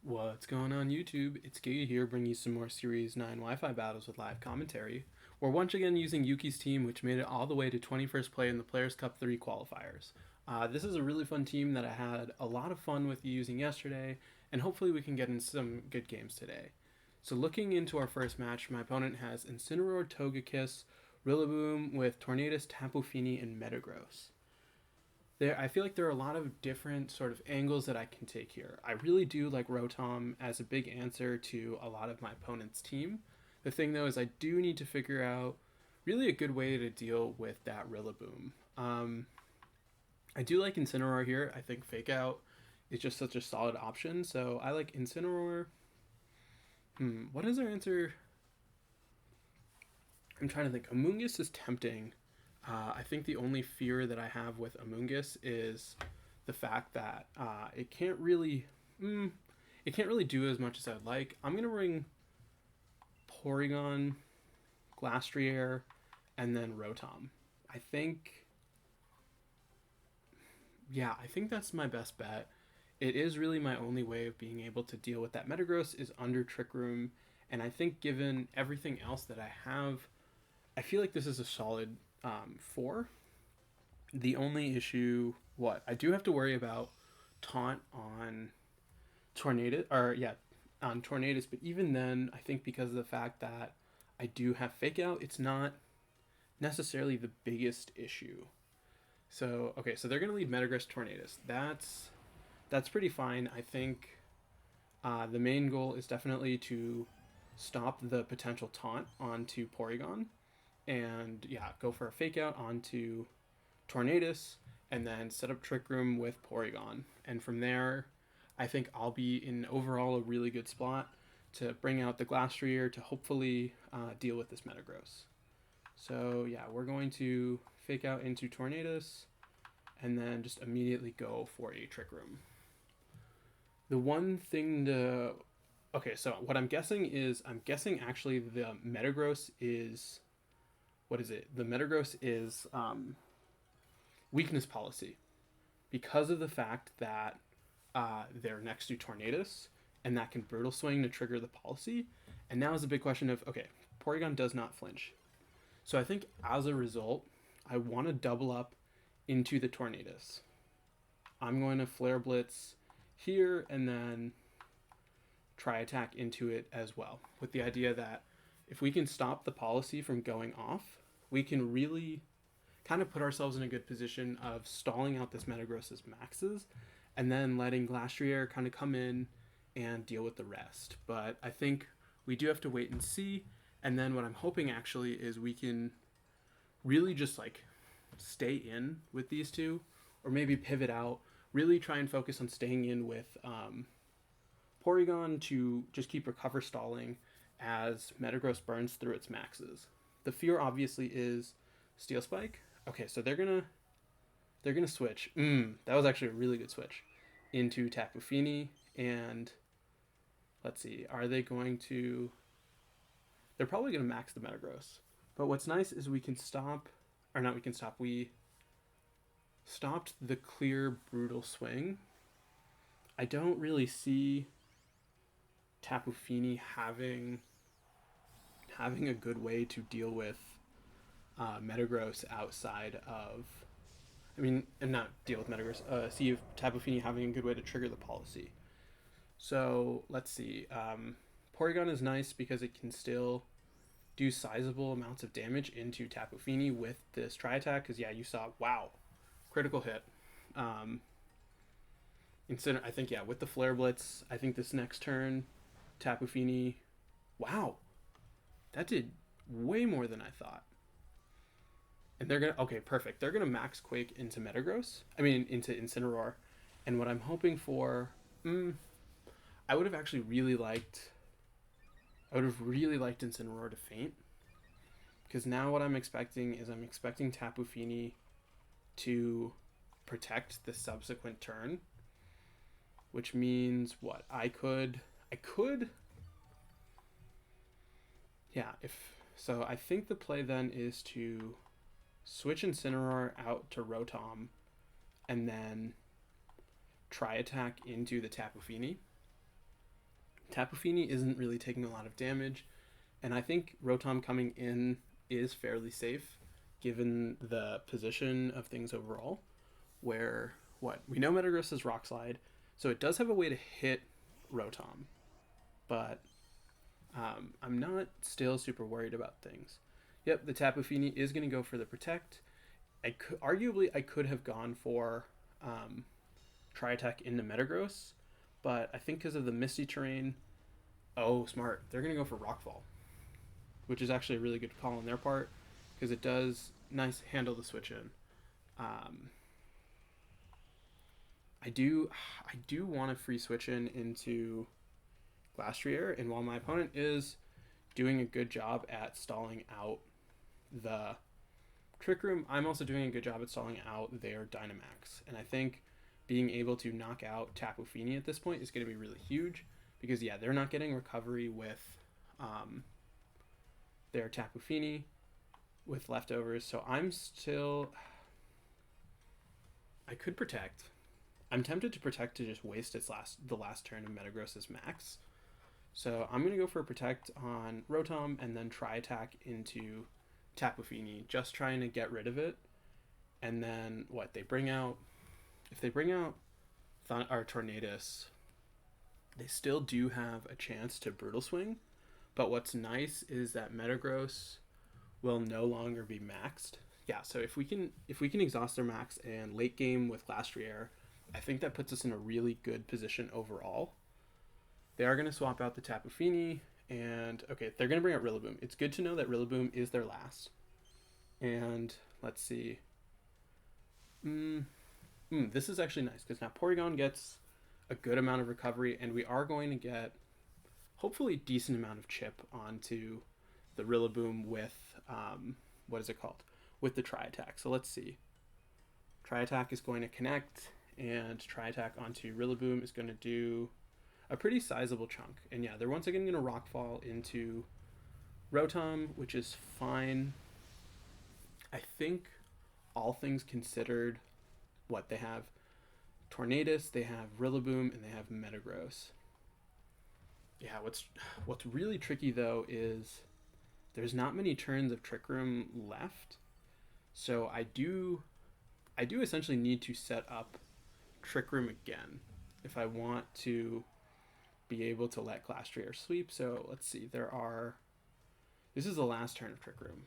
What's going on YouTube? It's Giga here bringing you some more Series 9 Wi-Fi battles with live commentary. We're once again using Yuki's team, which made it all the way to 21st play in the Players' Cup 3 qualifiers. This is a really fun team that I had a lot of fun with using yesterday, and hopefully we can get in some good games today. So looking into our first match, my opponent has Incineroar, Togekiss, Rillaboom with Tornadus, Tapu Fini, and Metagross. I feel like there are a lot of different sort of angles that I can take here. I really do like Rotom as a big answer to a lot of my opponent's team. The thing though is I do need to figure out really a good way to deal with that Rillaboom. I do like Incineroar here. I think Fake Out is just such a solid option. So I like Incineroar. What is our answer? I'm trying to think. Amoonguss is tempting. I think the only fear that I have with Amoonguss is the fact that it can't really do as much as I'd like. I'm gonna bring Porygon, Glastrier, and then Rotom. I think, I think that's my best bet. It is really my only way of being able to deal with that Metagross is under Trick Room, and I think given everything else that I have, I feel like this is a solid 4. The only issue, I do have to worry about taunt on on Tornadus, but even then, I think because of the fact that I do have Fake Out, it's not necessarily the biggest issue. So okay, so they're gonna lead Metagross Tornadus. That's pretty fine. I think the main goal is definitely to stop the potential taunt onto Porygon, and go for a Fake Out onto Tornadus, and then set up Trick Room with Porygon. And from there, I think I'll be in overall a really good spot to bring out the Glastrier to hopefully deal with this Metagross. So we're going to Fake Out into Tornadus, and then just immediately go for a Trick Room. The one thing to... Okay, so what I'm guessing actually the Metagross is... What is it? The Metagross is weakness policy. Because of the fact that they're next to Tornadus, and that can Brutal Swing to trigger the policy. And now is a big question of, okay, Porygon does not flinch. So I think as a result, I want to double up into the Tornadus. I'm going to Flare Blitz here, and then try attack into it as well, with the idea that if we can stop the policy from going off, we can really kind of put ourselves in a good position of stalling out this Metagross's maxes, and then letting Glastrier kind of come in and deal with the rest. But I think we do have to wait and see, and then what I'm hoping actually is we can really just stay in with these two, or maybe pivot out, really try and focus on staying in with Porygon to just keep recover stalling as Metagross burns through its maxes. The fear obviously is Steel Spike. Okay, so they're gonna switch. That was actually a really good switch into Tapu Fini, and let's see, are they going to... They're probably gonna max the Metagross. But what's nice is we stopped the clear Brutal Swing. I don't really see Tapu Fini having a good way to deal with Metagross outside of... and not deal with Metagross. See if Tapu Fini having a good way to trigger the policy. So let's see. Porygon is nice because it can still do sizable amounts of damage into Tapu Fini with this Tri-Attack. Because you saw, wow, critical hit. I think with the Flare Blitz, I think this next turn, Tapu Fini, wow, that did way more than I thought. And they're gonna... Okay, perfect. They're gonna max Quake into into Incineroar. And what I'm hoping for... I would have actually really liked... Incineroar to faint. Because now what I'm expecting Tapu Fini to protect the subsequent turn. Which means what? I could... So I think the play then is to switch Incineroar out to Rotom, and then Tri-Attack into the Tapu Fini. Tapu Fini isn't really taking a lot of damage, and I think Rotom coming in is fairly safe given the position of things overall. Where what we know Metagross is Rock Slide, so it does have a way to hit Rotom, but I'm not still super worried about things. Yep, the Tapu Fini is going to go for the Protect. Arguably I could have gone for Tri Attack into Metagross, but I think because of the Misty Terrain, oh smart, they're going to go for Rockfall, which is actually a really good call on their part because it does nice handle the switch in. I do want to free switch into Glastrier, and while my opponent is doing a good job at stalling out the Trick Room, I'm also doing a good job at stalling out their Dynamax. And I think being able to knock out Tapu Fini at this point is going to be really huge because, yeah, they're not getting recovery with their Tapu Fini with leftovers. So I'm still... I could Protect. I'm tempted to Protect to just waste the last turn of Metagross's max. So I'm going to go for a Protect on Rotom and then Tri Attack into Tapu Fini, just trying to get rid of it. And then what they bring out, if they bring out Tornadus, they still do have a chance to Brutal Swing. But what's nice is that Metagross will no longer be maxed. Yeah, so if we can exhaust their max and late game with Glastrier, I think that puts us in a really good position overall. They are going to swap out the Tapu Fini, and okay, they're going to bring out Rillaboom. It's good to know that Rillaboom is their last. And let's see. This is actually nice because now Porygon gets a good amount of recovery, and we are going to get hopefully a decent amount of chip onto the Rillaboom with what is it called? With the Tri Attack. So let's see. Tri Attack is going to connect, and Tri Attack onto Rillaboom is going to do a pretty sizable chunk. And yeah, they're once again going to Rockfall into Rotom, which is fine. I think all things considered, what they have Tornadus, they have Rillaboom, and they have Metagross. Yeah, what's really tricky though is there's not many turns of Trick Room left. So I do essentially need to set up Trick Room again if I want to be able to let Glastrier sweep. So let's see, this is the last turn of Trick Room.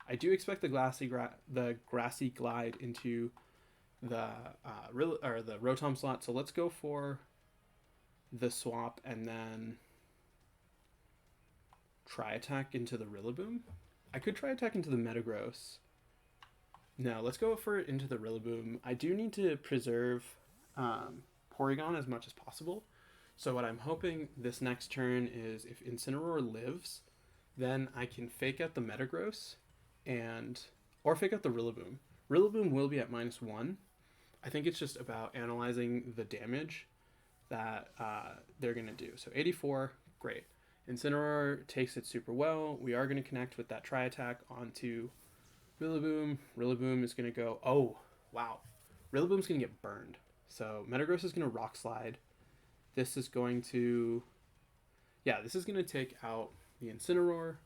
I do expect the Grassy Glide into the the Rotom slot. So let's go for the swap and then Tri Attack into the Rillaboom. I could Tri Attack into the Metagross. No, let's go for it into the Rillaboom. I do need to preserve Porygon as much as possible. So what I'm hoping this next turn is if Incineroar lives, then I can fake out the Metagross or fake out the Rillaboom. Rillaboom will be at -1. I think it's just about analyzing the damage that they're going to do. So 84, great. Incineroar takes it super well. We are going to connect with that Tri Attack onto Rillaboom. Rillaboom is going to go, oh, wow. Rillaboom's going to get burned. So Metagross is going to Rock Slide. This is going to take out the Incineroar.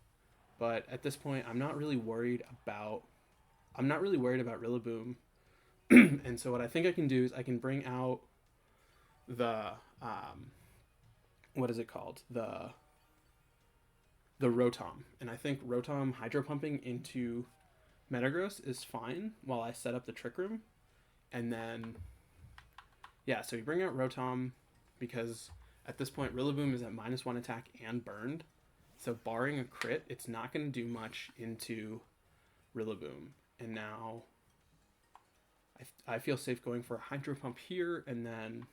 But at this point, I'm not really worried about Rillaboom. And so what I think I can do is I can bring out the what is it called? The Rotom. And I think Rotom Hydro Pumping into Metagross is fine while I set up the Trick Room. And then yeah, so we bring out Rotom because at this point Rillaboom is at -1 attack and burned. So barring a crit, it's not going to do much into Rillaboom. And now I feel safe going for a Hydro Pump here and then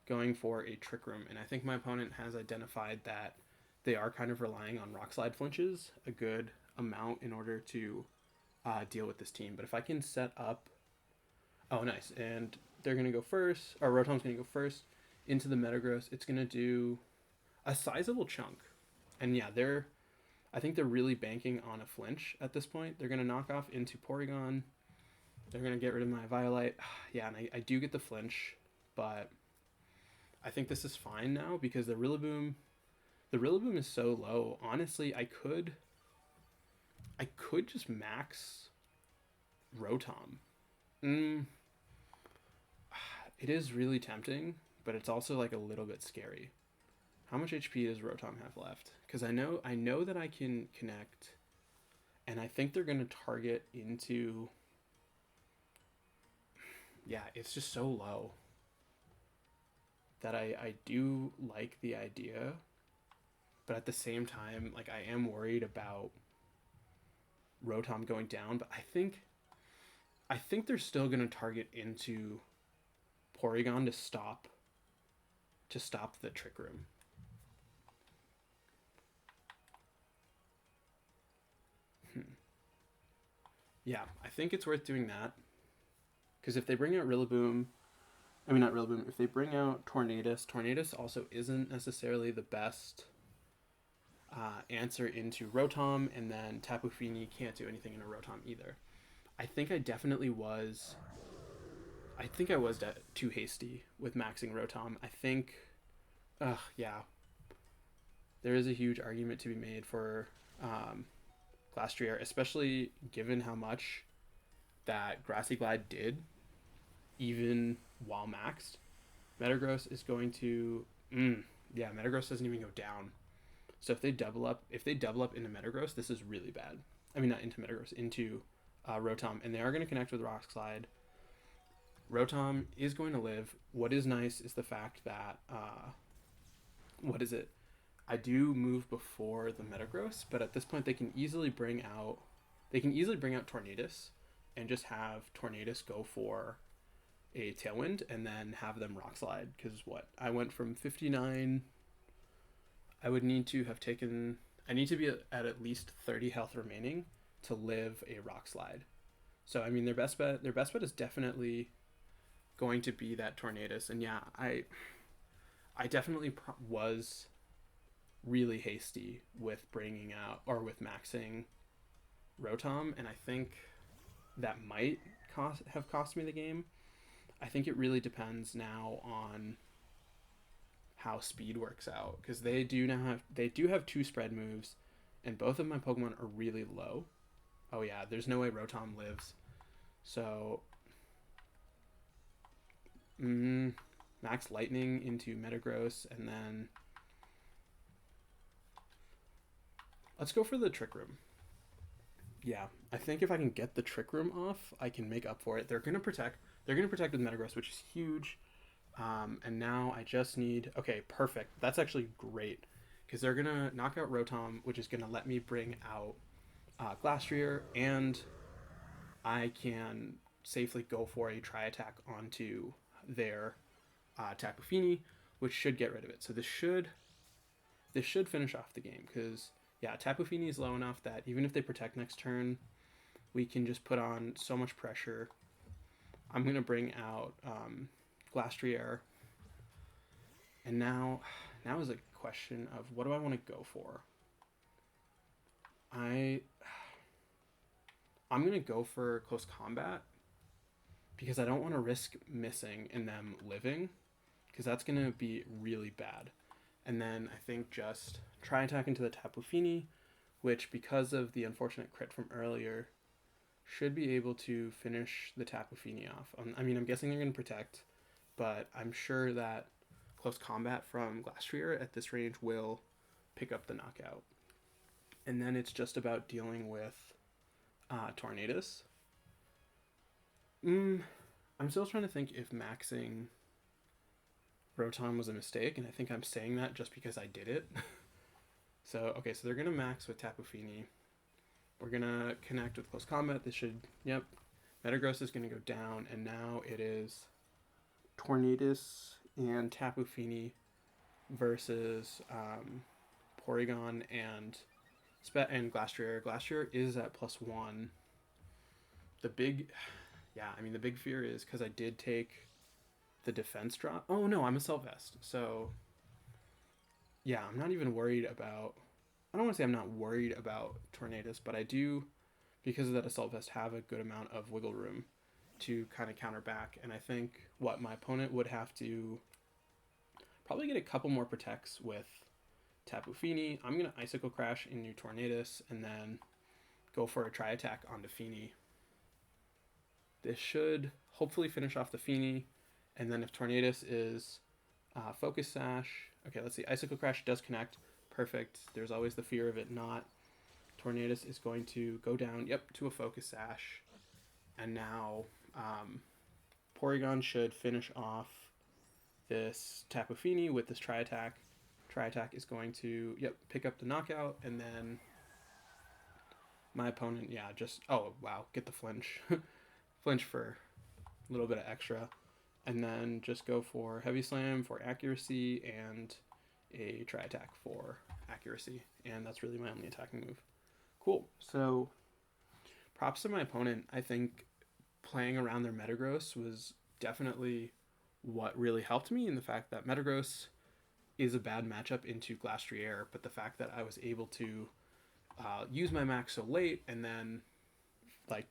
going for a Trick Room. And I think my opponent has identified that they are kind of relying on Rock Slide flinches a good amount in order to deal with this team. But if I can set up... Oh, nice. And they're going to go first, or Rotom's going to go first into the Metagross. It's going to do a sizable chunk. And yeah, I think they're really banking on a flinch at this point. They're going to knock off into Porygon. They're going to get rid of my Violite. Yeah, and I do get the flinch, but I think this is fine now because the Rillaboom is so low. Honestly, I could just max Rotom. Mm, it is really tempting, but it's also like a little bit scary. How much HP does Rotom have left? Because I know that I can connect, and I think they're gonna target into. Yeah, it's just so low that I do like the idea, but at the same time, like I am worried about Rotom going down. But I think they're still gonna target into Porygon to stop the Trick Room. Hmm. Yeah, I think it's worth doing that because if they bring out Rillaboom, I mean not Rillaboom, if they bring out Tornadus also isn't necessarily the best answer into Rotom, and then Tapu Fini can't do anything in a Rotom either. I think I definitely was. I think I was too hasty with maxing Rotom. I think, yeah, there is a huge argument to be made for Glastrier, especially given how much that Grassy Glide did, even while maxed. Metagross is going to, yeah, Metagross doesn't even go down. So if they double up into Metagross, this is really bad. I mean, not into Metagross, into Rotom, and they are going to connect with Rock Slide. Rotom is going to live. What is nice is the fact that what is it? I do move before the Metagross, but at this point they can easily bring out Tornadus and just have Tornadus go for a Tailwind and then have them Rock Slide. Because what I went from 59, I would need to have taken. I need to be at least 30 health remaining to live a Rock Slide. So I mean, their best bet is definitely going to be that Tornadus, and yeah, I definitely was really hasty with bringing out or with maxing Rotom, and I think that might have cost me the game. I think it really depends now on how speed works out because they do have two spread moves, and both of my Pokemon are really low. Oh yeah, there's no way Rotom lives. So max Lightning into Metagross, and then let's go for the Trick Room. Yeah, I think if I can get the Trick Room off, I can make up for it. They're gonna protect. They're gonna protect with Metagross, which is huge. And now I just need. Okay, perfect. That's actually great because they're gonna knock out Rotom, which is gonna let me bring out Glastrier, and I can safely go for a Tri Attack onto their Tapu Fini, which should get rid of it. So this should finish off the game because yeah, Tapu Fini is low enough that even if they protect next turn, we can just put on so much pressure. I'm gonna bring out Glastrier, and now is a question of what do I want to go for. I'm gonna go for Close Combat because I don't want to risk missing and them living because that's gonna be really bad. And then I think just Tri Attack into the Tapu Fini, which because of the unfortunate crit from earlier, should be able to finish the Tapu Fini off. I mean, I'm guessing they're going to protect, but I'm sure that Close Combat from Glastrier at this range will pick up the knockout. And then it's just about dealing with Tornadus. I'm still trying to think if maxing Rotom was a mistake, and I think I'm saying that just because I did it. So, okay, so they're going to max with Tapu Fini. We're going to connect with Close Combat. This should, yep. Metagross is going to go down, and now it is Tornadus and Tapu Fini versus Porygon and Glastrier. Glastrier is at +1. The big fear is because I did take the defense drop. Oh no, I'm a Assault Vest. So yeah, I'm not even worried about. I don't want to say I'm not worried about Tornadus, but I do, because of that Assault Vest, have a good amount of wiggle room to kind of counter back. And I think what my opponent would have to probably get a couple more protects with Tapu Fini. I'm going to Icicle Crash into Tornadus and then go for a Tri-Attack onto Fini. This should hopefully finish off the Fini. And then if Tornadus is Focus Sash... Okay, let's see. Icicle Crash does connect. Perfect. There's always the fear of it not. Tornadus is going to go down, to a Focus Sash. And now Porygon should finish off this Tapu Fini with this Tri-Attack. Tri-Attack is going to, pick up the knockout, and then my opponent, oh, wow, get the flinch. Flinch for a little bit of extra. And then just go for Heavy Slam for accuracy and a Tri-Attack for accuracy. And that's really my only attacking move. Cool. So props to my opponent. I think playing around their Metagross was definitely what really helped me, in the fact that Metagross is a bad matchup into Glastrier, but the fact that I was able to use my max so late and then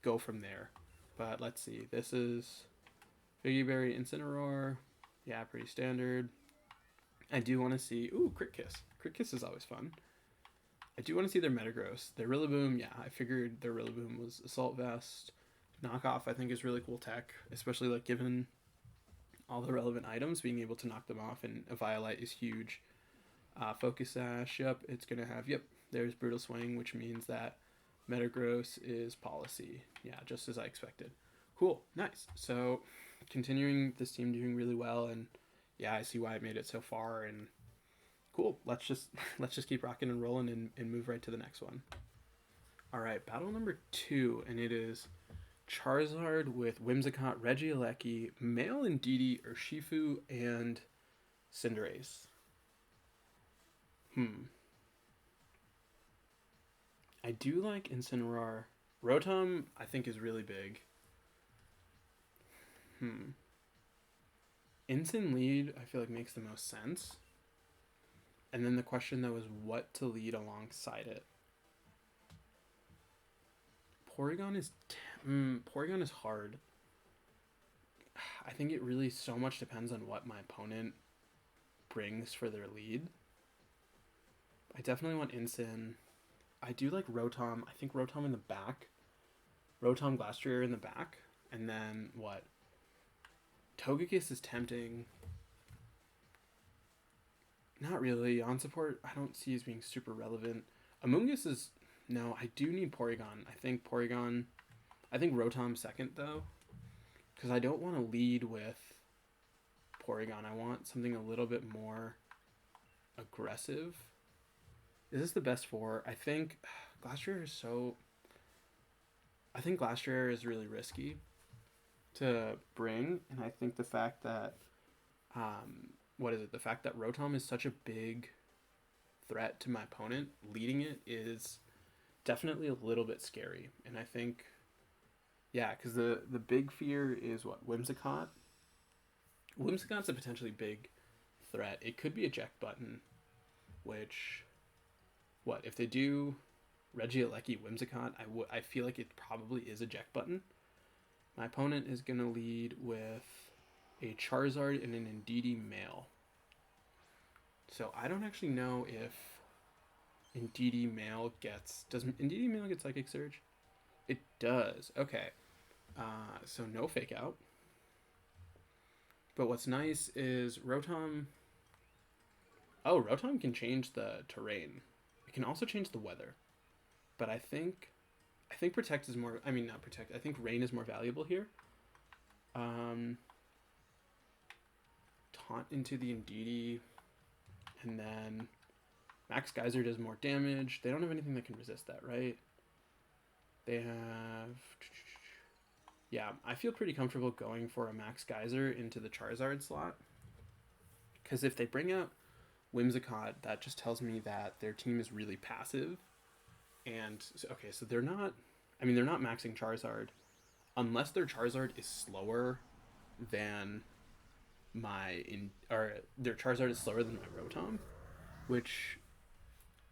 go from there. But let's see. This is Figgy Berry, Incineroar. Yeah, pretty standard. I do want to see... Ooh, Crit Kiss. Crit Kiss is always fun. I do want to see their Metagross. Their Rillaboom, I figured their Rillaboom was Assault Vest. Knockoff, I think, is really cool tech, especially given all the relevant items, being able to knock them off, and a Violite is huge. Focus Sash, it's going to have, there's Brutal Swing, which means that Metagross is Policy. Yeah, just as I expected. Cool, nice. So, continuing this team doing really well, and I see why I made it so far, and cool. Let's just keep rocking and rolling and move right to the next one. All right, battle number 2, and it is Charizard with Whimsicott, Regieleki, Male Indeedee, Urshifu, and Cinderace. I do like Incineroar. Rotom, I think, is really big. Incin lead, I feel like, makes the most sense. And then the question, though, is what to lead alongside it. Porygon is hard. I think it really so much depends on what my opponent brings for their lead. I definitely want Incin. I do like Rotom. I think Rotom in the back. Rotom Glastrier in the back. And then what? Togekiss is tempting. Not really. On support, I don't see as being super relevant. Amoonguss is... No, I do need Porygon. I think Rotom second, though. Because I don't want to lead with Porygon. I want something a little bit more aggressive. Is this the best 4? I think Glastrier is so... I think Glastrier is really risky to bring. And I think the fact that... the fact that Rotom is such a big threat to my opponent, leading it is definitely a little bit scary. And I think, because the big fear is what? Whimsicott? Whimsicott's a potentially big threat. It could be eject button, which, if they do Regieleki Whimsicott, I feel like it probably is eject button. My opponent is going to lead with a Charizard and an Indeedee Male. So I don't actually know if Indeedee Male gets... Does Indeedee Male get Psychic Surge? It does. Okay. So no Fake Out. But what's nice is Rotom... Oh, Rotom can change the terrain. It can also change the weather. But I think Protect is more... I mean, not Protect. I think Rain is more valuable here. Taunt into the Indeedee. And then Max Geyser does more damage. They don't have anything that can resist that, right? They have... Yeah, I feel pretty comfortable going for a Max Geyser into the Charizard slot. Because if they bring out Whimsicott, that just tells me that their team is really passive. And, okay, so they're not... I mean, they're not maxing Charizard. Unless their Charizard is slower than... their Charizard is slower than my Rotom, which,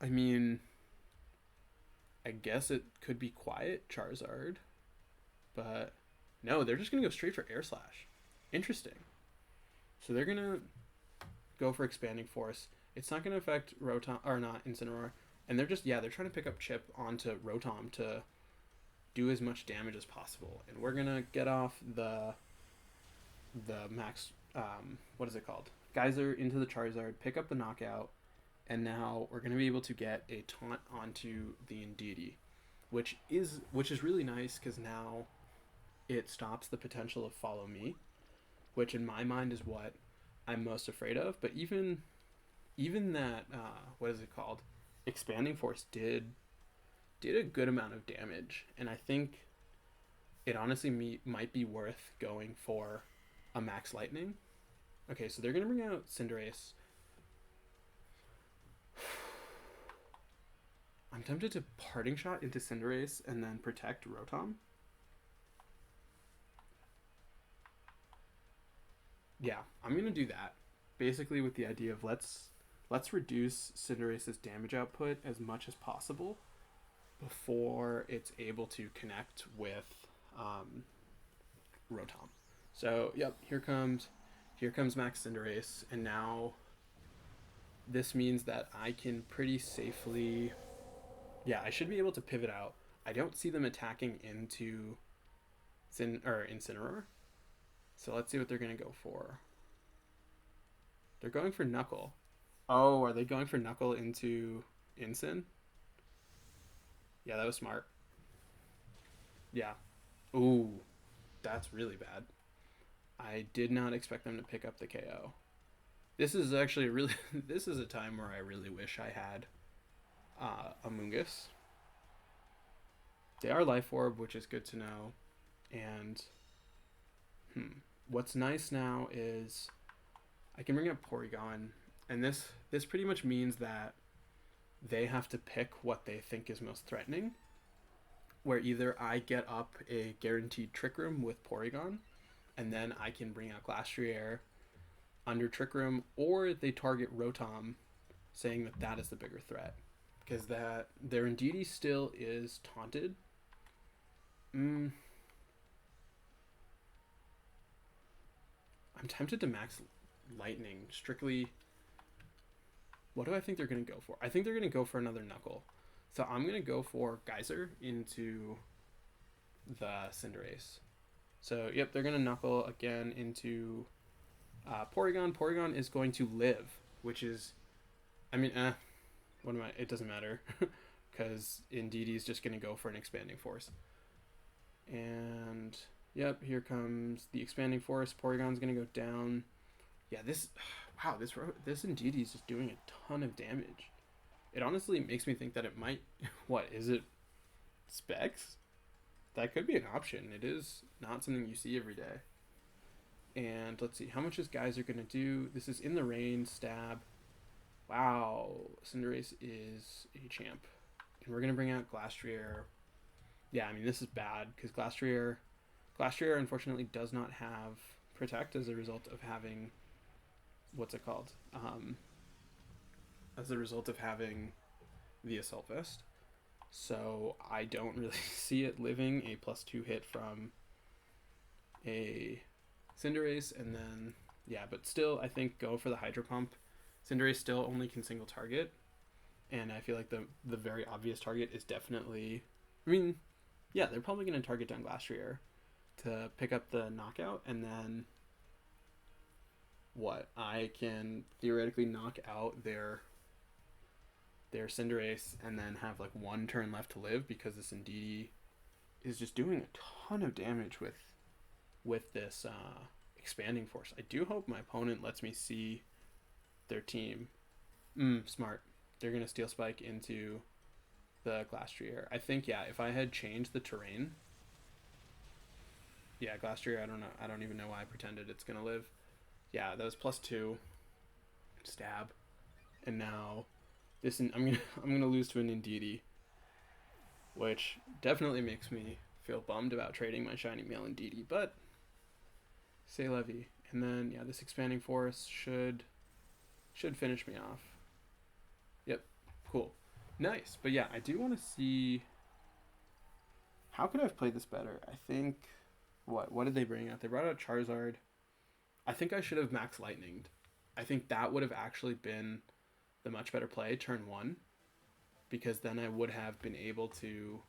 I mean, I guess it could be Quiet Charizard, but no, they're just gonna go straight for Air Slash. Interesting. So they're gonna go for Expanding Force. It's not going to affect Rotom, or not Incineroar. And they're just, yeah, they're trying to pick up Chip onto Rotom to do as much damage as possible. And we're going to get off the max, what is it called? Geyser into the Charizard, pick up the knockout, and now we're going to be able to get a taunt onto the Indeedee, which is really nice because now it stops the potential of Follow Me, which in my mind is what I'm most afraid of. But even that, what is it called? Expanding Force did a good amount of damage, and I think it honestly might be worth going for a Max Lightning. Okay, so they're gonna bring out Cinderace. I'm tempted to Parting Shot into Cinderace and then protect Rotom. Yeah, I'm gonna do that. Basically with the idea of let's reduce Cinderace's damage output as much as possible before it's able to connect with Rotom. So yep, here comes Max Cinderace, and now this means that I can pretty safely, yeah, I should be able to pivot out. I don't see them attacking into Incineroar. So let's see what they're gonna go for. They're going for Knuckle. Oh, are they going for Knuckle into Incin? Yeah, that was smart. Yeah. Ooh, that's really bad. I did not expect them to pick up the KO. This is actually really this is a time where I really wish I had Amoonguss. They are Life Orb, which is good to know. And what's nice now is I can bring up Porygon, and this pretty much means that they have to pick what they think is most threatening, where either I get up a guaranteed Trick Room with Porygon, and then I can bring out Glastrier under Trick Room, or they target Rotom, saying that that is the bigger threat, because that their Indeedee still is taunted. I'm tempted to Max Lightning strictly. What do I think they're going to go for? I think they're going to go for another Knuckle. So I'm going to go for Geyser into the Cinderace. So, yep, they're going to Knuckle again into Porygon. Porygon is going to live, which is, I mean, what am I? It doesn't matter because Indeedee is just going to go for an Expanding Force. And, yep, here comes the Expanding Force. Porygon's going to go down. Yeah, this Indeedee is just doing a ton of damage. It honestly makes me think that it might, what, is it Specs? That could be an option. It is not something you see every day. And let's see, how much is Geyser going to do? This is in the rain, stab. Wow, Cinderace is a champ. And we're going to bring out Glastrier. Yeah, I mean, this is bad because Glastrier unfortunately does not have Protect as a result of having, what's it called? As a result of having the Assault Vest. So I don't really see it living a +2 hit from a Cinderace, and then, yeah, but still, I think go for the Hydro Pump. Cinderace still only can single target, and I feel like the very obvious target is definitely, I mean, yeah, they're probably going to target down Glastrier to pick up the knockout, and then what? I can theoretically knock out their Cinderace and then have like one turn left to live because this Indeedee is just doing a ton of damage with this Expanding Force. I do hope my opponent lets me see their team. Smart. They're going to Steel Spike into the Glastrier. I think, yeah, if I had changed the terrain, yeah, Glastrier, I don't know. I don't even know why I pretended it's going to live. Yeah, that was +2 stab. And now I'm gonna lose to an Indeedee, which definitely makes me feel bummed about trading my shiny male Indeedee, but c'est la vie. And then, yeah, this Expanding Force should finish me off. Yep, cool. Nice. But yeah, I do want to see, how could I have played this better? I think, what did they bring out? They brought out Charizard. I think I should have Max Lightninged. I think that would have actually been the much better play turn one, because then I would have been able to,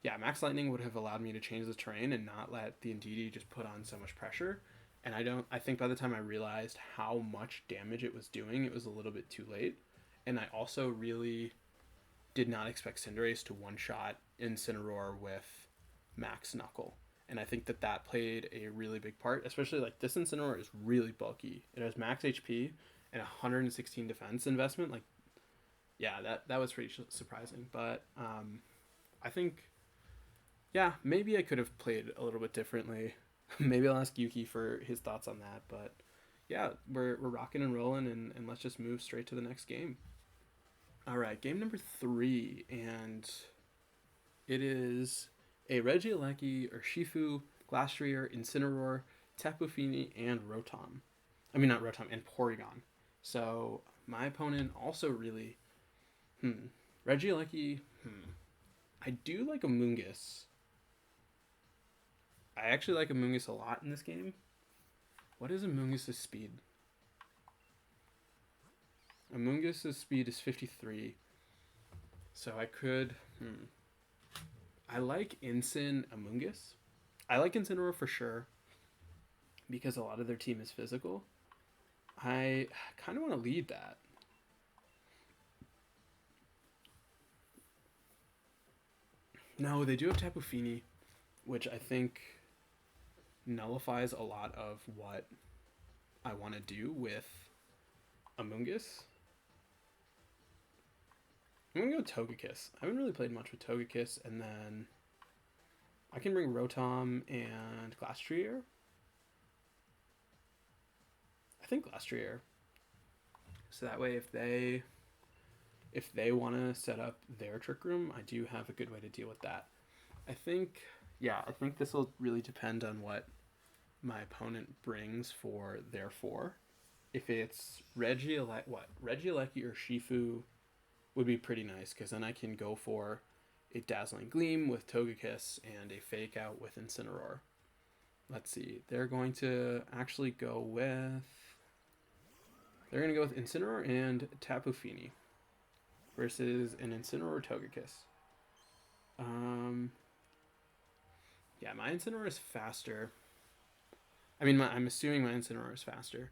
yeah, Max Lightning would have allowed me to change the terrain and not let the Indeedee just put on so much pressure. And I think by the time I realized how much damage it was doing, it was a little bit too late. And I also really did not expect Cinderace to one shot Incineroar with Max Knuckle. And I think that that played a really big part, especially like this Incineroar is really bulky. It has max HP and 116 defense investment. Like, yeah, that was pretty surprising. But I think, yeah, maybe I could have played a little bit differently. Maybe I'll ask Yuki for his thoughts on that. But yeah, we're rocking and rolling, and let's just move straight to the next game. All right, game number 3, and it is a Regieleki, Urshifu, Glastrier, Incineroar, Tapu Fini, and Rotom. I mean, not Rotom, and Porygon. So my opponent also really, Regieleki, I do like Amoonguss. I actually like Amoonguss a lot in this game. What is Amoonguss' speed? Amoonguss' speed is 53. So I could... I like Incin Amoonguss. I like Incineroar for sure, because a lot of their team is physical. I kind of want to lead that. No, they do have Tapu Fini, which I think nullifies a lot of what I want to do with Amoonguss. I'm going to go Togekiss. I haven't really played much with Togekiss, and then I can bring Rotom and Glastrier. I think Glastrier. So that way if they want to set up their Trick Room, I do have a good way to deal with that. I think this will really depend on what my opponent brings for their 4. If it's Regieleki or Shifu would be pretty nice, because then I can go for a Dazzling Gleam with Togekiss and a Fake Out with Incineroar. Let's see. They're going to actually go with... They're going to go with Incineroar and Tapu Fini versus an Incineroar Togekiss. Yeah, my Incineroar is faster. I mean, I'm assuming my Incineroar is faster,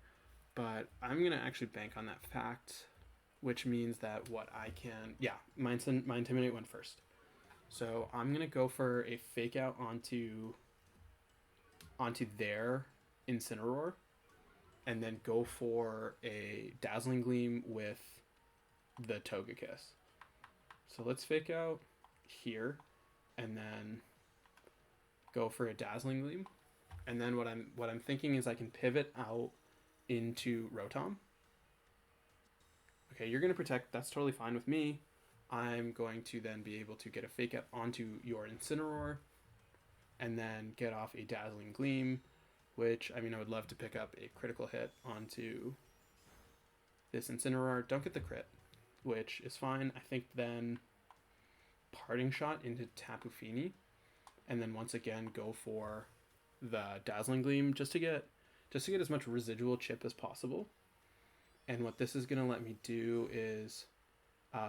but I'm going to actually bank on that fact, which means that what I can... Yeah, my Intimidate went first. So I'm going to go for a Fake Out onto their Incineroar, and then go for a Dazzling Gleam with the Togekiss. So let's Fake Out here, and then go for a Dazzling Gleam. And then what I'm thinking is I can pivot out into Rotom. Okay, you're going to protect. That's totally fine with me. I'm going to then be able to get a Fake Out onto your Incineroar, and then get off a Dazzling Gleam, which, I mean, I would love to pick up a critical hit onto this Incineroar. Don't get the crit, which is fine. I think then Parting Shot into Tapu Fini, and then once again go for the Dazzling Gleam just to get as much residual chip as possible. And what this is going to let me do is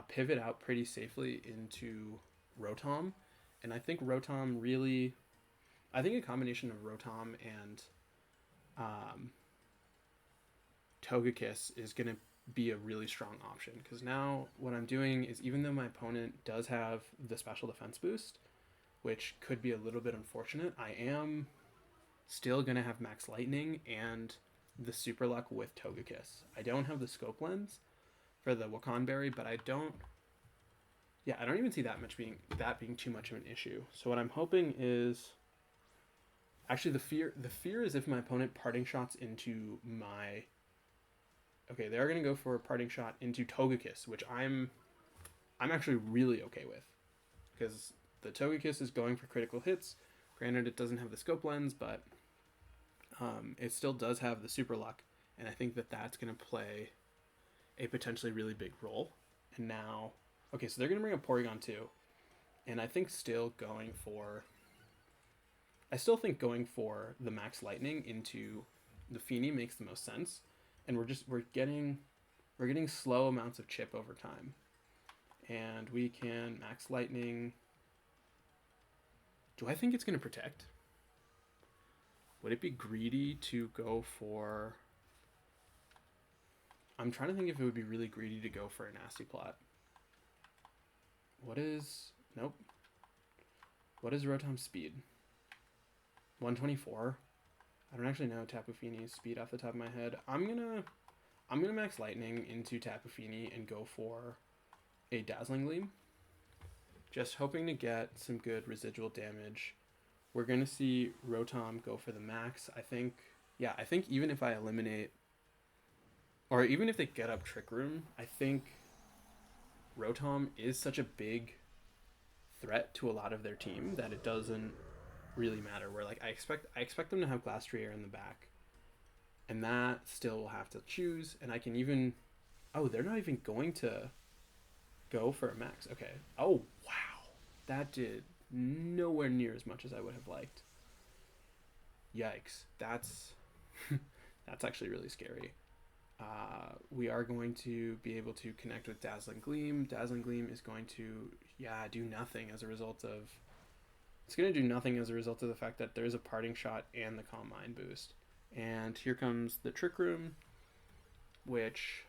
pivot out pretty safely into Rotom. And I think Rotom really... I think a combination of Rotom and Togekiss is going to be a really strong option. Because now what I'm doing is, even though my opponent does have the special defense boost, which could be a little bit unfortunate, I am still going to have Max Lightning and the Super Luck with Togekiss. I don't have the Scope Lens for the Wakan Berry, but I don't even see that being too much of an issue. So what I'm hoping is... Actually, the fear is if my opponent Parting Shots into my... Okay, they're going to go for a Parting Shot into Togekiss, which I'm actually really okay with, because the Togekiss is going for critical hits. Granted, it doesn't have the Scope Lens, but it still does have the Super Luck, and I think that that's going to play a potentially really big role. And now... Okay, so they're going to bring up Porygon too, and I think I still think going for the Max Lightning into the Fini makes the most sense. and we're getting slow amounts of chip over time. And we can max lightning. Do I think it's going to protect? Would it be greedy to go for... I'm trying to think if it would be really greedy to go for a nasty plot. What is... Nope. What is Rotom's speed? 124? I don't actually know Tapu Fini's speed off the top of my head. I'm gonna max lightning into Tapu Fini and go for a Dazzling Gleam. Just hoping to get some good residual damage. We're gonna see Rotom go for the max. I think even if I eliminate, or even if they get up Trick Room, I think Rotom is such a big threat to a lot of their team that it doesn't really matter. Where like I expect them to have Glastrier in the back, and that still will have to choose. And I can even, oh, they're not even going to go for a max. Okay. Oh wow, that did nowhere near as much as I would have liked. Yikes, that's that's actually really scary. We are going to be able to connect with Dazzling Gleam. Dazzling Gleam is going to, do nothing as a result of... It's going to do nothing as a result of the fact that there's a Parting Shot and the Calm Mind boost. And here comes the Trick Room, which,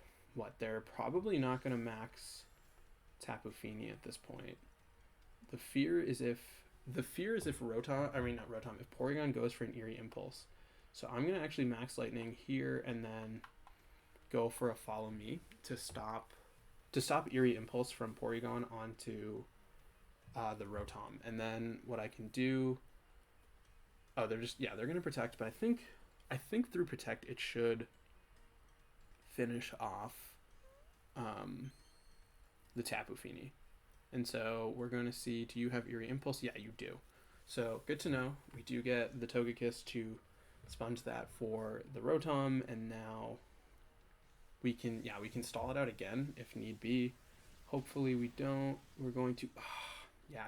they're probably not going to max Tapu Fini at this point. The fear is if Rotom, if Porygon goes for an Eerie Impulse. So I'm going to actually max Lightning here and then go for a Follow Me to stop Eerie Impulse from Porygon onto the Rotom. And then what I can do, they're going to protect, but I think through protect it should finish off the Tapu Fini. And so we're going to see, do you have Eerie Impulse? Yeah, you do. So good to know. We do get the Togekiss to sponge that for the Rotom, and now we can stall it out again if need be. Hopefully we don't. We're going to...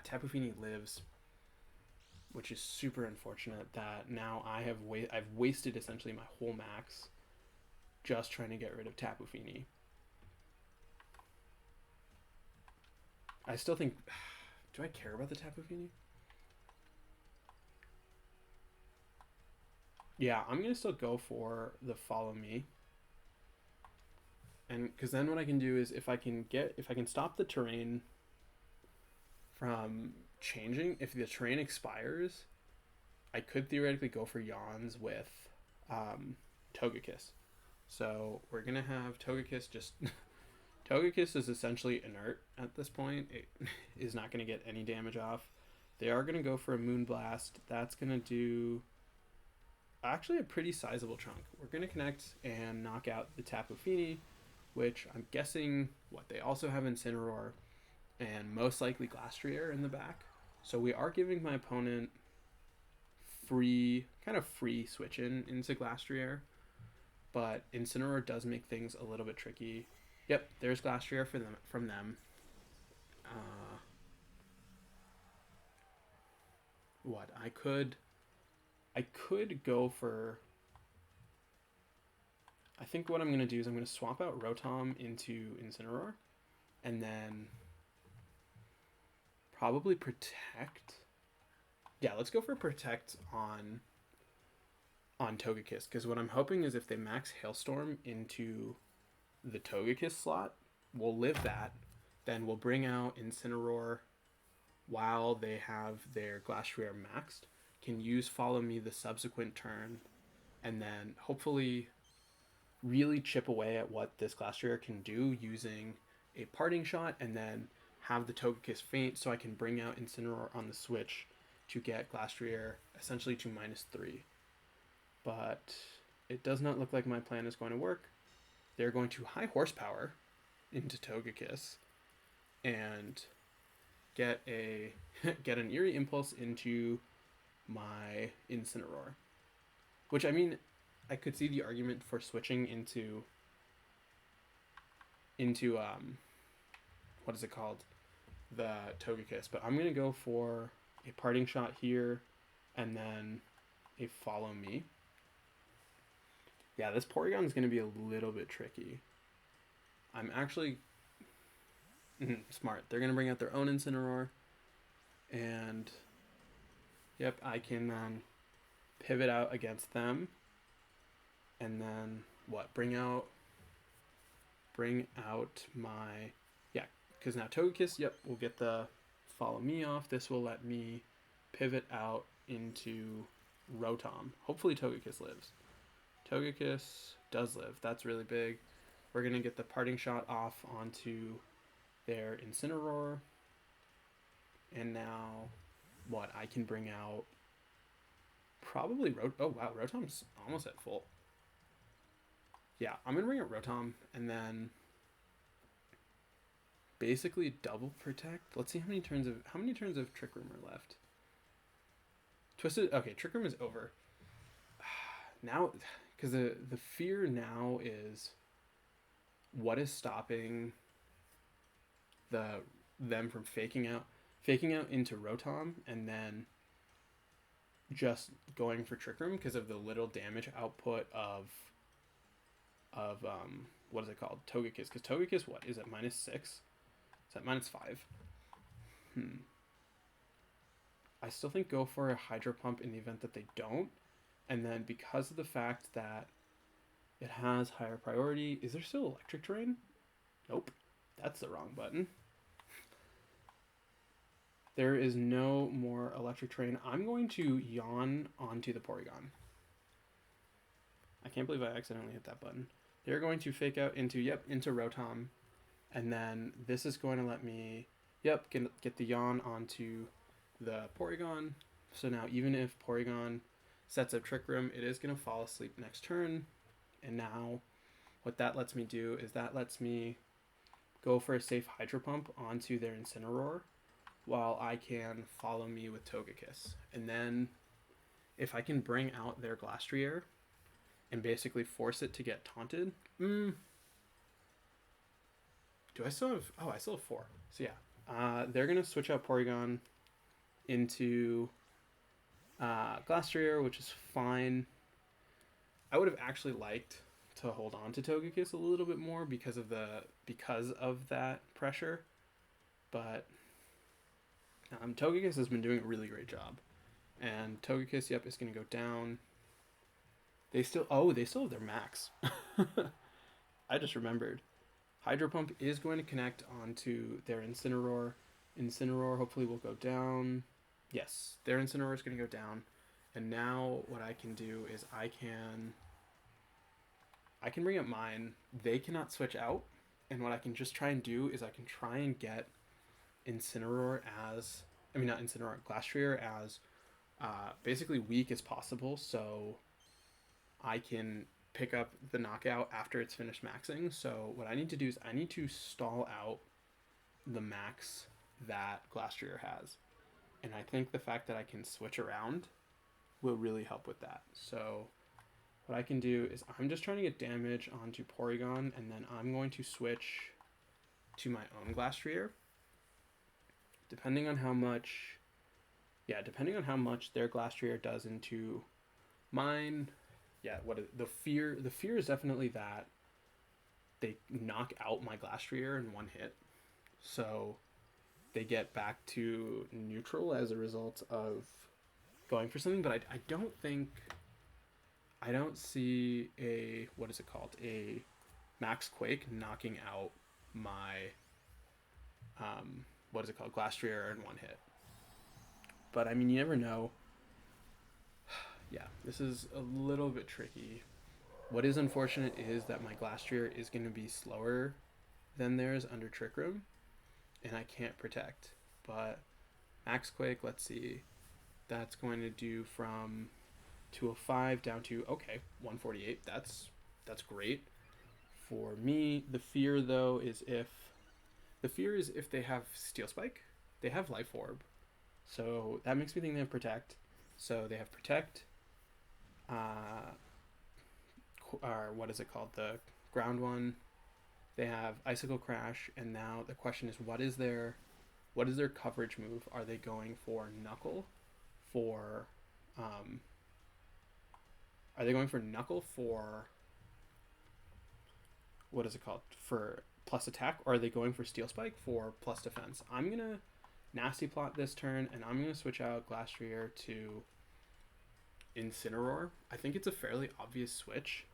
Tapu Fini lives, which is super unfortunate that now I've wasted essentially my whole max just trying to get rid of Tapu Fini. I still think... Do I care about the Tapu Fini? Yeah, I'm going to still go for the Follow Me. And because then what I can do is if I can stop the terrain from changing, if the terrain expires, I could theoretically go for Yawns with Togekiss. So we're going to have Togekiss just... Togekiss is essentially inert at this point. It is not going to get any damage off. They are going to go for a Moonblast. That's going to do actually a pretty sizable chunk. We're going to connect and knock out the Tapu Fini, which I'm guessing they also have Incineroar and most likely Glastrier in the back. So we are giving my opponent free switch into Glastrier, but Incineroar does make things a little bit tricky. Yep, there's Glastrier from them. I could go for... I think what I'm going to do is I'm going to swap out Rotom into Incineroar, and then probably Protect. Yeah, let's go for Protect on Togekiss, because what I'm hoping is if they max Hailstorm into the Togekiss slot, we'll live that, then we'll bring out Incineroar while they have their Glastrier maxed, can use Follow Me the subsequent turn, and then hopefully really chip away at what this Glastrier can do using a Parting Shot, and then have the Togekiss faint so I can bring out Incineroar on the switch to get Glastrier essentially to -3. But it does not look like my plan is going to work. They're going to high horsepower into Togekiss and get an Eerie Impulse into my Incineroar. Which, I mean, I could see the argument for switching into what is it called? The Togekiss. But I'm going to go for a Parting Shot here and then a Follow Me. Yeah, this Porygon is going to be a little bit tricky. I'm actually smart. They're going to bring out their own Incineroar. And, yep, I can pivot out against them. And then, what? Bring out my... Yeah, because now Togekiss, yep, will get the follow me off. This will let me pivot out into Rotom. Hopefully Togekiss lives. Togekiss does live. That's really big. We're going to get the parting shot off onto their Incineroar. And now, what? I can bring out probably Oh, wow. Rotom's almost at full. Yeah, I'm going to bring out Rotom and then basically double protect. Let's see how many turns of Trick Room are left. Twisted. Okay, Trick Room is over. Now, because the fear now is what is stopping them from faking out into Rotom and then just going for Trick Room because of the little damage output of what is it called, Togekiss? Because Togekiss, what is it, -6? Is that -5? I still think go for a Hydro Pump in the event that they don't. And then because of the fact that it has higher priority, is there still Electric Terrain? Nope. That's the wrong button. There is no more Electric Terrain. I'm going to yawn onto the Porygon. I can't believe I accidentally hit that button. They're going to fake out into Rotom. And then this is going to let me, get the yawn onto the Porygon. So now even if Porygon sets up Trick Room, it is going to fall asleep next turn. And now what that lets me do is that lets me go for a safe Hydro Pump onto their Incineroar while I can follow me with Togekiss. And then if I can bring out their Glastrier and basically force it to get taunted. Do I still have... Oh, I still have 4. So yeah. They're going to switch out Porygon into Glastrier, which is fine. I would have actually liked to hold on to Togekiss a little bit more because of that pressure. But Togekiss has been doing a really great job. And Togekiss, is going to go down. They still have their max. I just remembered. Hydro Pump is going to connect onto their Incineroar. Incineroar hopefully will go down. Yes, their Incineroar is going to go down. And now what I can do is I can bring up mine. They cannot switch out. And what I can just try and do is I can try and get Glastrier as basically weak as possible. So I can pick up the knockout after it's finished maxing. So what I need to do is I need to stall out the max that Glastrier has. And I think the fact that I can switch around will really help with that. So what I can do is I'm just trying to get damage onto Porygon, and then I'm going to switch to my own Glastrier. Depending on how much their Glastrier does into mine. Yeah, the fear is definitely that they knock out my Glastrier in one hit. So they get back to neutral as a result of going for something, but I don't see a Max Quake knocking out my Glastrier in one hit. But I mean, you never know. Yeah, this is a little bit tricky. What is unfortunate is that my Glastrier is going to be slower than theirs under Trick Room, and I can't protect. But Max Quake, let's see. That's going to do from 205 down to 148. That's great. For me, the fear though is if they have Steel Spike, they have Life Orb. So that makes me think they have Protect. So they have Protect, or what is it called? The ground one. They have Icicle Crash, and now the question is, what is their coverage move? Are they going for Knuckle? Are they going for Knuckle for what is it called, for plus attack, or are they going for Steel Spike for plus defense? I'm gonna Nasty Plot this turn, and I'm gonna switch out Glastrier to Incineroar. I think it's a fairly obvious switch,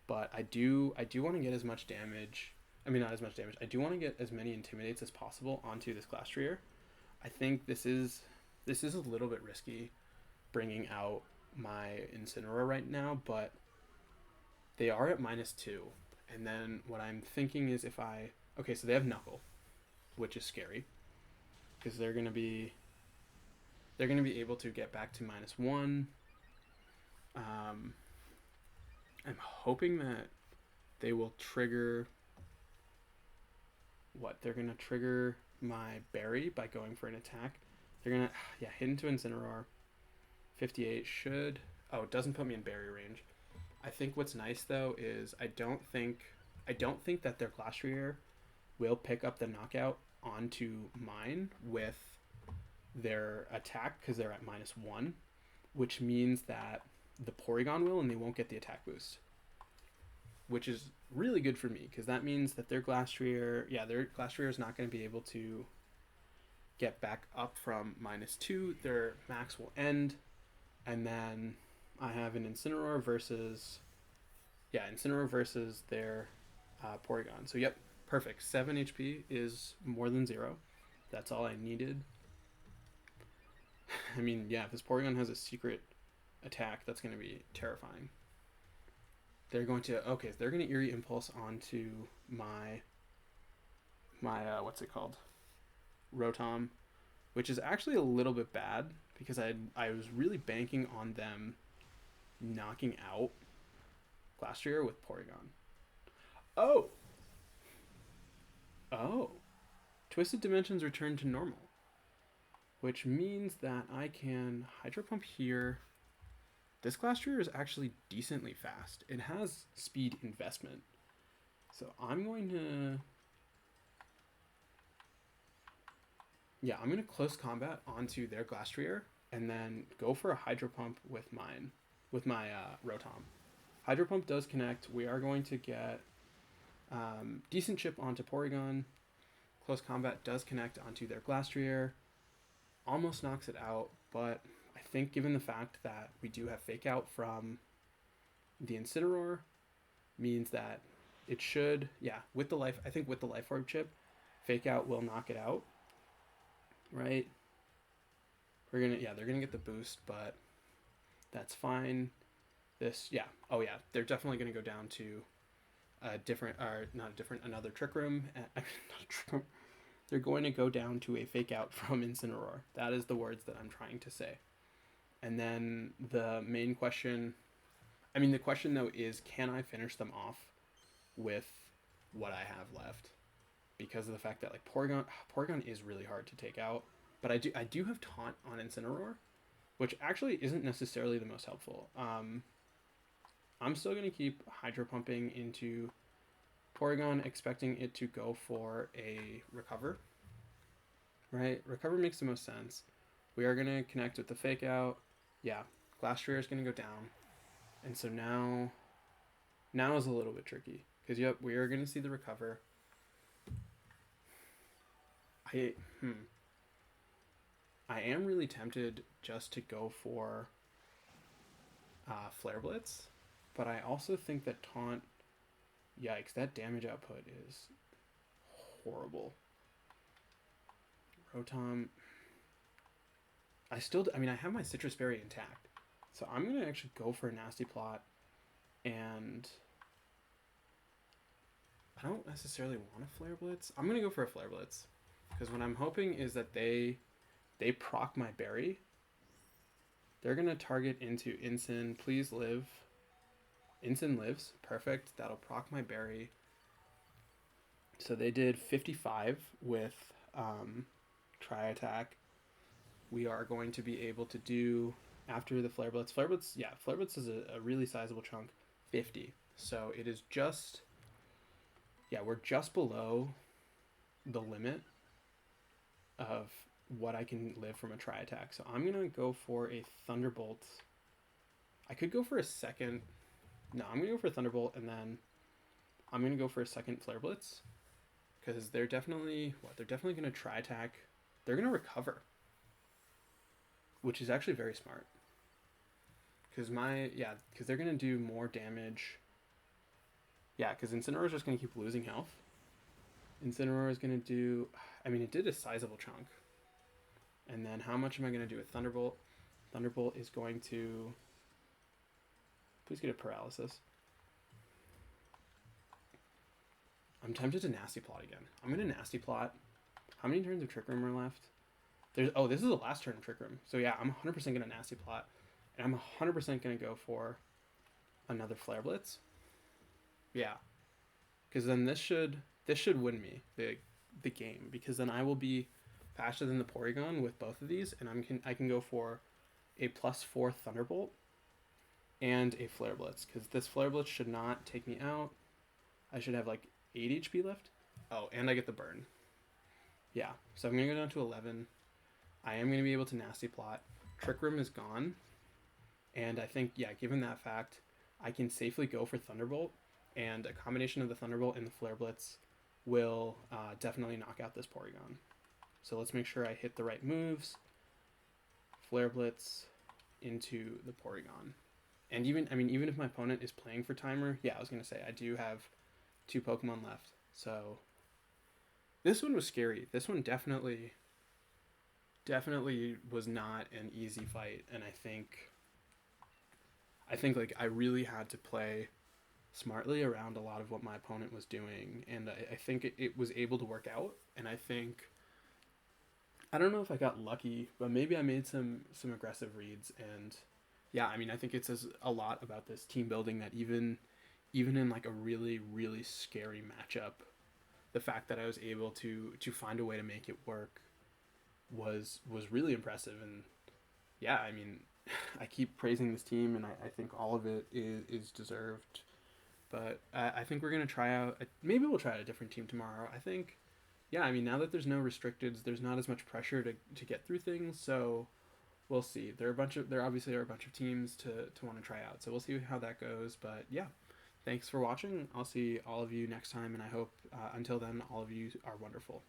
but I do want to get as much damage. I mean, not as much damage. I do want to get as many Intimidates as possible onto this Glastrier. I think this is a little bit risky, bringing out my Incineroar right now, but they are at -2. And then what I'm thinking is if I... Okay, so they have Knuckle, which is scary, because they're going to be able to get back to -1. I'm hoping that they will trigger... What? They're going to trigger my Berry by going for an attack. They're going to... Yeah, hit into Incineroar. 58 should... Oh, it doesn't put me in Berry range. I think what's nice, though, is I don't think that their Glastrier will pick up the knockout onto mine with their attack, because they're at -1, which means that the Porygon will, and they won't get the attack boost, which is really good for me, because that means that their Glastrier is not going to be able to get back up from -2. Their max will end, and then I have an Incineroar versus their Porygon. So yep, perfect. 7 HP is more than 0. That's all I needed. I mean, yeah, if this Porygon has a secret attack, that's going to be terrifying. They're going to Eerie Impulse onto my what's it called? Rotom, which is actually a little bit bad, because I was really banking on them knocking out Glastrier with Porygon. Oh! Twisted Dimensions return to normal, which means that I can Hydro Pump here. This Glastrier is actually decently fast. It has speed investment. So I'm going to... Yeah, I'm going to Close Combat onto their Glastrier, and then go for a Hydro Pump with my Rotom. Hydro Pump does connect. We are going to get decent chip onto Porygon. Close Combat does connect onto their Glastrier. Almost knocks it out, but I think given the fact that we do have Fake Out from the Incineroar, means that it should, with the Life Orb chip, Fake Out will knock it out, right? They're gonna get the boost, but that's fine. They're definitely gonna go down to another Trick Room. They're going to go down to a Fake Out from Incineroar. That is the words that I'm trying to say. And then the main question, the question though is, can I finish them off with what I have left? Because of the fact that like Porygon is really hard to take out, but I do have Taunt on Incineroar, which actually isn't necessarily the most helpful. I'm still going to keep Hydro Pumping into Porygon, expecting it to go for a Recover. Right? Recover makes the most sense. We are going to connect with the Fake Out. Yeah, Glastrier is going to go down. And so now is a little bit tricky, because yep, we are going to see the Recover. I am really tempted just to go for Flare Blitz, but I also think that Taunt, yikes, that damage output is horrible. Rotom, I have my Citrus Berry intact, so I'm going to actually go for a Nasty Plot, and I don't necessarily want a Flare Blitz. I'm going to go for a Flare Blitz, because what I'm hoping is that they proc my Berry. They're going to target into Incin. Please live. Incin lives. Perfect. That'll proc my Berry. So they did 55 with Tri-Attack. We are going to be able to do, after the Flare Blitz. Flare Blitz is a really sizable chunk. 50. So it is just... Yeah, we're just below the limit of what I can live from a Tri-Attack. So I'm going to go for a Thunderbolt. I could go for a second. No, I'm going to go for a Thunderbolt, and then I'm gonna go for a second Flare Blitz because they're definitely gonna try attack. They're gonna recover, which is actually very smart. Because they're gonna do more damage. Yeah, because Incineroar is just gonna keep losing health. Incineroar is gonna do. I mean, it did a sizable chunk. And then how much am I gonna do with Thunderbolt? Thunderbolt is going to. Please get a paralysis. I'm tempted to Nasty Plot again. I'm gonna Nasty Plot. How many turns of Trick Room are left? This is the last turn of Trick Room. So yeah, I'm 100% gonna Nasty Plot. And I'm 100% gonna go for another Flare Blitz. Yeah. Because then this should win me the game. Because then I will be faster than the Porygon with both of these, and I can go for a +4 Thunderbolt and a Flare Blitz. Because this Flare Blitz should not take me out. I should have like 8 HP left. Oh, and I get the burn. Yeah, so I'm going to go down to 11. I am going to be able to Nasty Plot. Trick Room is gone. And I think, yeah, given that fact, I can safely go for Thunderbolt. And a combination of the Thunderbolt and the Flare Blitz will definitely knock out this Porygon. So let's make sure I hit the right moves. Flare Blitz into the Porygon. And even if my opponent is playing for timer, yeah, I was going to say, I do have 2 Pokemon left. So this one was scary. This one definitely was not an easy fight. And I think like I really had to play smartly around a lot of what my opponent was doing, and I think it was able to work out. And I think, I don't know if I got lucky, but maybe I made some aggressive reads. And yeah, I mean, I think it says a lot about this team building that even in like a really, really scary matchup, the fact that I was able to find a way to make it work was really impressive. And yeah, I mean, I keep praising this team, and I think all of it is deserved. But I think we're going to try out, maybe we'll try out a different team tomorrow. I think, yeah, I mean, now that there's no restricteds, there's not as much pressure to get through things. So we'll see. There obviously are a bunch of teams to want to try out. So we'll see how that goes. But yeah, thanks for watching. I'll see all of you next time. And I hope until then, all of you are wonderful.